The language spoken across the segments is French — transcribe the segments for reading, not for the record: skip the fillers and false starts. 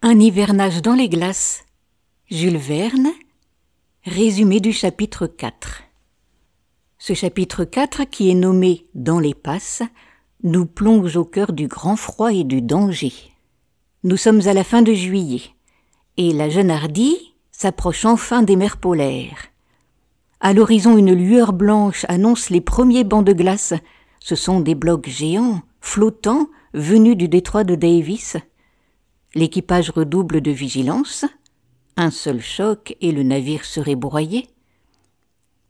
Un hivernage dans les glaces. Jules Verne. Résumé du chapitre 4. Ce chapitre 4, qui est nommé « Dans les passes », nous plonge au cœur du grand froid et du danger. Nous sommes à la fin de juillet, et la jeune Hardy s'approche enfin des mers polaires. À l'horizon, une lueur blanche annonce les premiers bancs de glace. Ce sont des blocs géants, flottants, venus du détroit de Davis. L'équipage redouble de vigilance. Un seul choc et le navire serait broyé.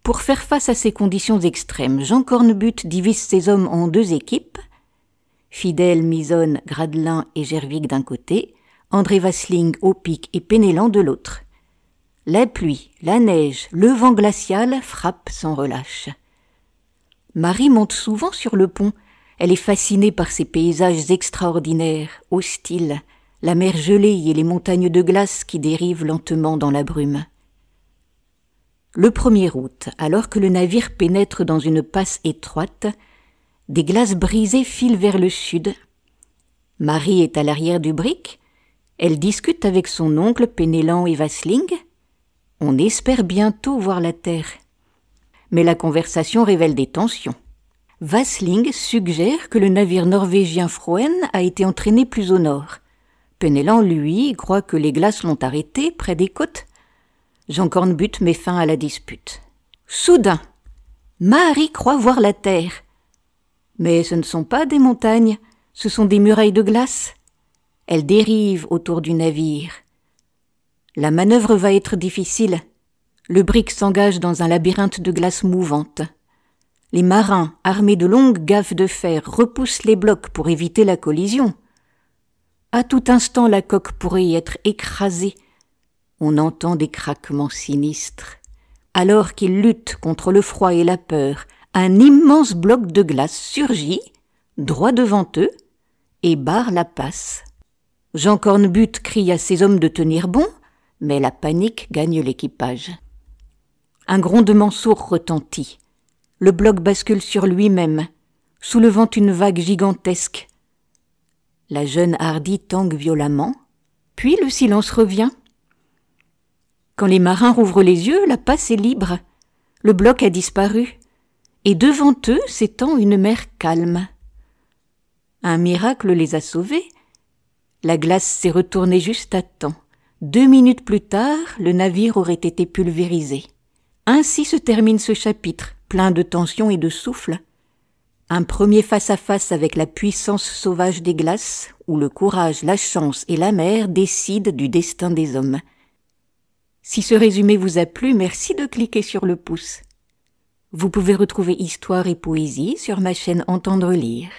Pour faire face à ces conditions extrêmes, Jean Cornbutte divise ses hommes en deux équipes. Fidèle, Misonne, Gradelin et Gerwig d'un côté, André Vasling, Opic et Penellan de l'autre. La pluie, la neige, le vent glacial frappent sans relâche. Marie monte souvent sur le pont. Elle est fascinée par ces paysages extraordinaires, hostiles, la mer gelée et les montagnes de glace qui dérivent lentement dans la brume. Le 1er août, alors que le navire pénètre dans une passe étroite, des glaces brisées filent vers le sud. Marie est à l'arrière du brick. Elle discute avec son oncle Penellan et Vasling. On espère bientôt voir la terre. Mais la conversation révèle des tensions. Vasling suggère que le navire norvégien Froen a été entraîné plus au nord. Penellan, lui, croit que les glaces l'ont arrêté près des côtes. Jean Cornbutte met fin à la dispute. Soudain, Marie croit voir la terre. Mais ce ne sont pas des montagnes, ce sont des murailles de glace. Elles dérivent autour du navire. La manœuvre va être difficile. Le brick s'engage dans un labyrinthe de glace mouvante. Les marins, armés de longues gaffes de fer, repoussent les blocs pour éviter la collision. À tout instant, la coque pourrait y être écrasée. On entend des craquements sinistres. Alors qu'ils luttent contre le froid et la peur, un immense bloc de glace surgit, droit devant eux, et barre la passe. Jean Cornbutte crie à ses hommes de tenir bon, mais la panique gagne l'équipage. Un grondement sourd retentit. Le bloc bascule sur lui-même, soulevant une vague gigantesque. La jeune Hardy tangue violemment, puis le silence revient. Quand les marins rouvrent les yeux, la passe est libre. Le bloc a disparu, et devant eux s'étend une mer calme. Un miracle les a sauvés. La glace s'est retournée juste à temps. 2 minutes plus tard, le navire aurait été pulvérisé. Ainsi se termine ce chapitre, plein de tension et de souffle. Un premier face-à-face avec la puissance sauvage des glaces, où le courage, la chance et la mer décident du destin des hommes. Si ce résumé vous a plu, merci de cliquer sur le pouce. Vous pouvez retrouver histoire et poésie sur ma chaîne Entendre lire.